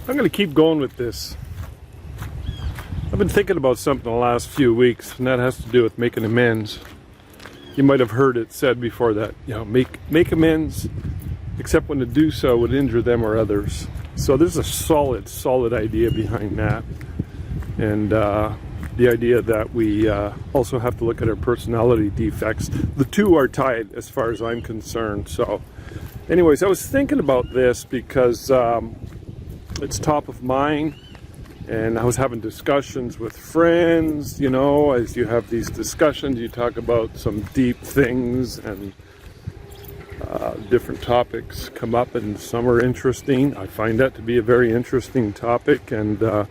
I'm going to keep going with this. I've been thinking about something the last few weeks, and that has to do with making amends. You might have heard it said before that, make amends, except when to do so would injure them or others. So there's a solid idea behind that. And the idea that we also have to look at our personality defects. The two are tied as far as I'm concerned. So anyways, I was thinking about this because it's top of mind, and I was having discussions with friends. As you have these discussions, you talk about some deep things, and different topics come up, and some are interesting. I find that to be a very interesting topic. And I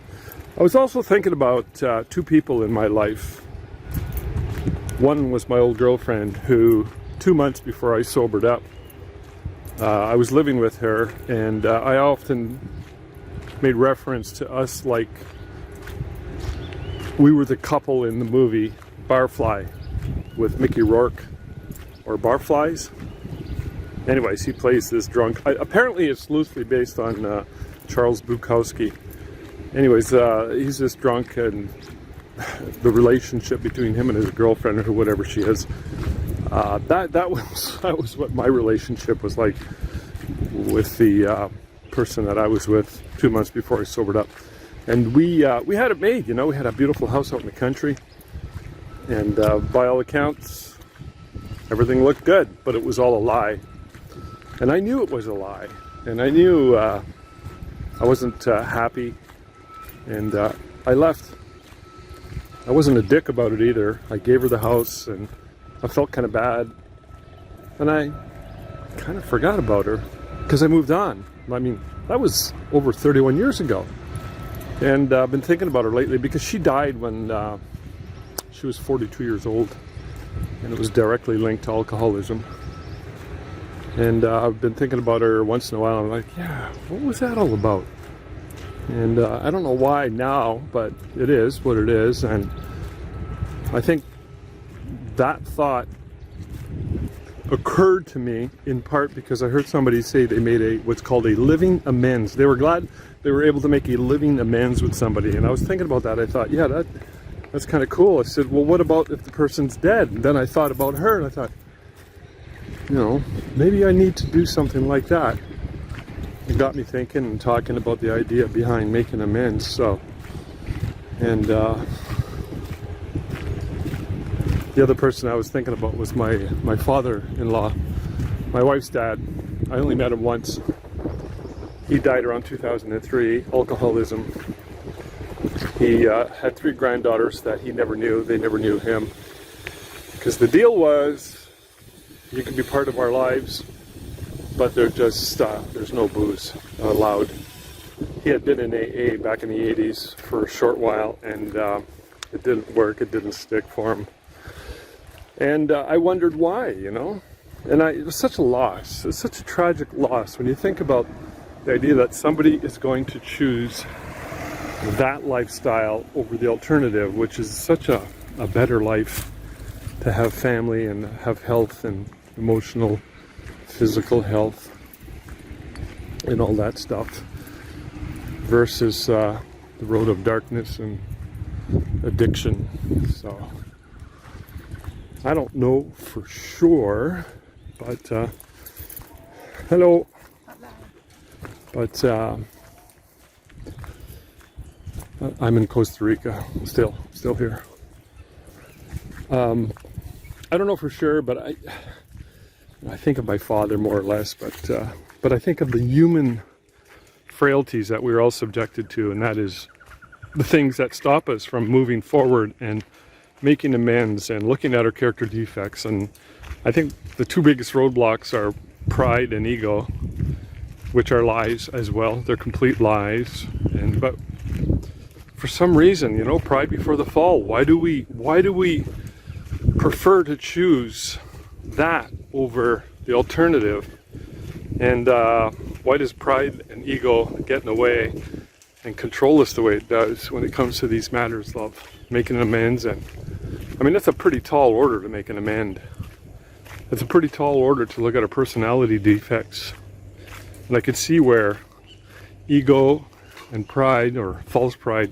was also thinking about two people in my life. One was my old girlfriend, who 2 months before I sobered up, I was living with her, and I often made reference to us like we were the couple in the movie Barfly with Mickey Rourke, or Barflies. Anyways, he plays this drunk. Apparently it's loosely based on Charles Bukowski. Anyways, he's this drunk, and the relationship between him and his girlfriend, or whatever she is, that was what my relationship was like with the person that I was with 2 months before I sobered up. And we had it made. We had a beautiful house out in the country, and by all accounts everything looked good, but it was all a lie. And I knew it was a lie, and I knew I wasn't happy, and I left. I wasn't a dick about it either. I gave her the house, and I felt kind of bad, and I kind of forgot about her because I moved on. I mean, that was over 31 years ago, and I've been thinking about her lately because she died when she was 42 years old, and it was directly linked to alcoholism. And I've been thinking about her once in a while. I'm like, yeah, what was that all about? And I don't know why now, but it is what it is. And I think that thought occurred to me in part because I heard somebody say they made what's called a living amends. They were glad they were able to make a living amends with somebody. And I was thinking about that. I thought, yeah, that's kind of cool. I said, well, what about if the person's dead? And then I thought about her, and I thought, maybe I need to do something like that. It got me thinking and talking about the idea behind making amends. So, and the other person I was thinking about was my father-in-law, my wife's dad. I only met him once. He died around 2003, alcoholism. He had 3 granddaughters that he never knew. They never knew him. Because the deal was, you can be part of our lives, but there's no booze allowed. He had been in AA back in the 80s for a short while, and it didn't work. It didn't stick for him. And I wondered why, And it was such a loss. It's such a tragic loss when you think about the idea that somebody is going to choose that lifestyle over the alternative, which is such a better life, to have family and have health and emotional, physical health and all that stuff, versus the road of darkness and addiction. So I don't know for sure, but hello. But I'm in Costa Rica, still here. I don't know for sure, but I think of my father more or less, but I think of the human frailties that we're all subjected to, and that is the things that stop us from moving forward and making amends and looking at our character defects. And I think the two biggest roadblocks are pride and ego, which are lies as well. They're complete lies. But for some reason, pride before the fall. Why do we prefer to choose that over the alternative? And why does pride and ego get in the way and control us the way it does when it comes to these matters of making amends? And I mean, that's a pretty tall order to make an amend. It's a pretty tall order to look at our personality defects. And I could see where ego and pride, or false pride,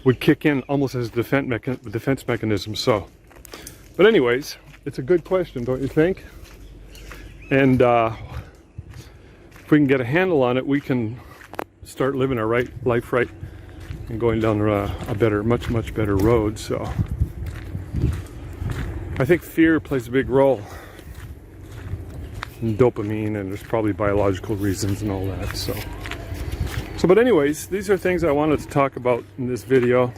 would kick in almost as a defense mechanism. So, but anyways, it's a good question, don't you think? And if we can get a handle on it, we can start living our life right and going down a better, much better road. So I think fear plays a big role in dopamine, and there's probably biological reasons and all that. So but anyways, these are things I wanted to talk about in this video.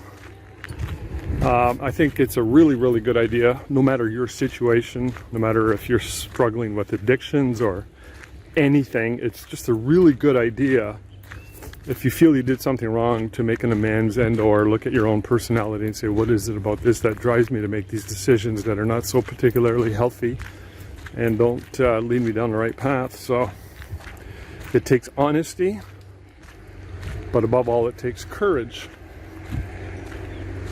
I think it's a really good idea, no matter your situation, no matter if you're struggling with addictions or anything. It's just a really good idea, if you feel you did something wrong, to make an amends and or look at your own personality and say, what is it about this that drives me to make these decisions that are not so particularly healthy and don't lead me down the right path. So it takes honesty, but above all, it takes courage.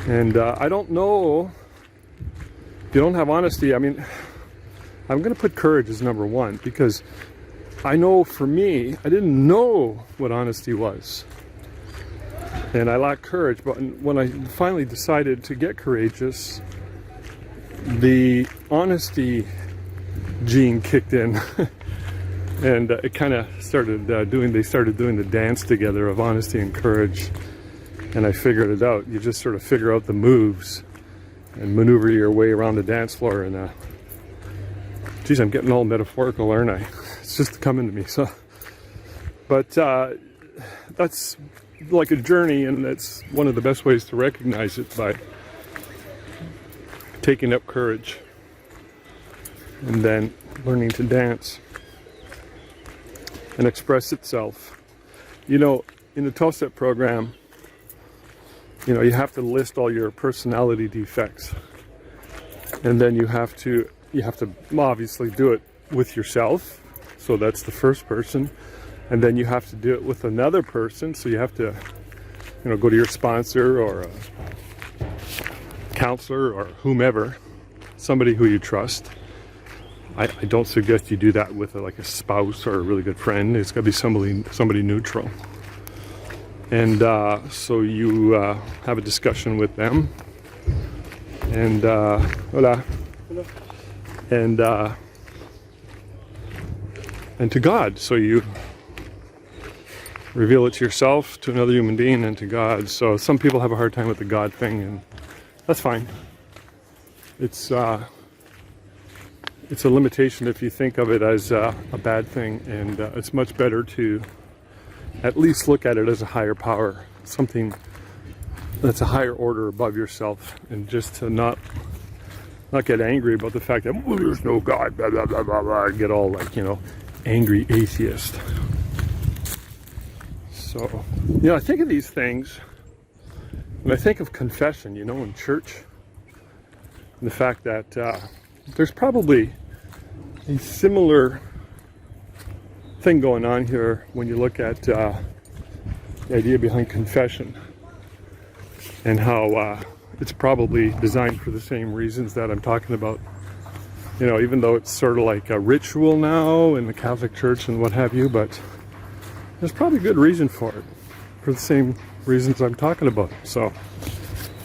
And I don't know, if you don't have honesty, I mean, I'm going to put courage as number one, because I know for me, I didn't know what honesty was. And I lacked courage, but when I finally decided to get courageous, the honesty gene kicked in. And it kind of started they started doing the dance together of honesty and courage. And I figured it out. You just sort of figure out the moves and maneuver your way around the dance floor. And geez, I'm getting all metaphorical, aren't I? It's just coming to me. So, but that's like a journey, and that's one of the best ways to recognize it, by taking up courage and then learning to dance and express itself. You know, in the 12-step program, you know, you have to list all your personality defects, and then you have to obviously do it with yourself. So that's the first person, and then you have to do it with another person. So you have to, you know, go to your sponsor or a counselor or whomever, somebody who you trust. I don't suggest you do that with like a spouse or a really good friend. It's got to be somebody neutral. And so you have a discussion with them, and and to God. So you reveal it to yourself, to another human being, and to God. So some people have a hard time with the God thing, and that's fine. It's a limitation if you think of it as a bad thing, and it's much better to at least look at it as a higher power, something that's a higher order above yourself, and just to not get angry about the fact that, well, there's no God, blah, blah, blah, blah, blah, get all like, you know, angry atheist. So, you know, I think of these things when I think of confession, you know, in church, and the fact that there's probably a similar thing going on here when you look at the idea behind confession, and how it's probably designed for the same reasons that I'm talking about. You know, even though it's sort of like a ritual now in the Catholic Church and what have you, but there's probably good reason for it, for the same reasons I'm talking about. So,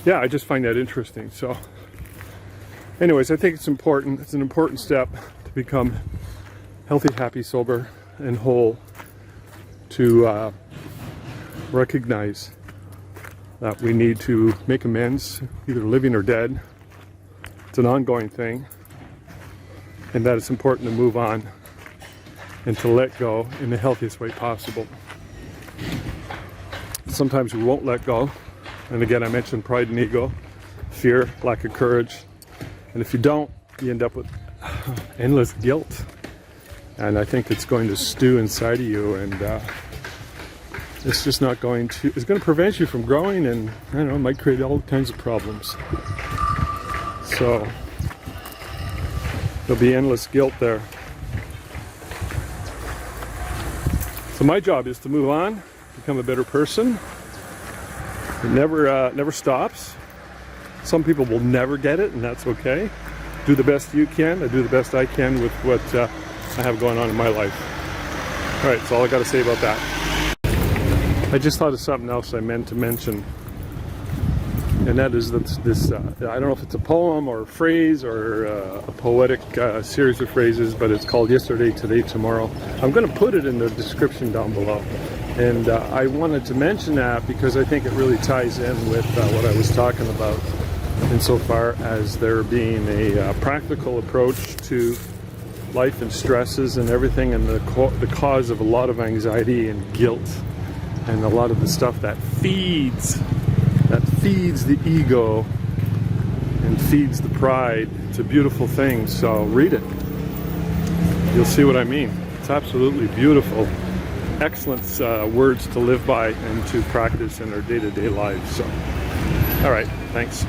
yeah, I just find that interesting. So, anyways, I think it's important. It's an important step to become healthy, happy, sober, and whole, to recognize that we need to make amends, either living or dead. It's an ongoing thing, and that it's important to move on and to let go in the healthiest way possible. Sometimes we won't let go, and again, I mentioned pride and ego, fear, lack of courage, and if you don't, you end up with endless guilt, and I think it's going to stew inside of you, and it's just not going to, it's going to prevent you from growing, and I don't know, it might create all kinds of problems. So there'll be endless guilt there. So my job is to move on, become a better person. It never stops. Some people will never get it, and that's okay. Do the best you can. I do the best I can with what I have going on in my life. All right, that's all I got to say about that. I just thought of something else I meant to mention, and that is this I don't know if it's a poem or a phrase or a poetic series of phrases, but it's called Yesterday, Today, Tomorrow. I'm going to put it in the description down below. And I wanted to mention that because I think it really ties in with what I was talking about, insofar as there being a practical approach to life and stresses and everything, and the cause of a lot of anxiety and guilt and a lot of the stuff that feeds the ego and feeds the pride. It's a beautiful thing, so read it. You'll see what I mean. It's absolutely beautiful. Excellent words to live by and to practice in our day-to-day lives. So, all right, thanks.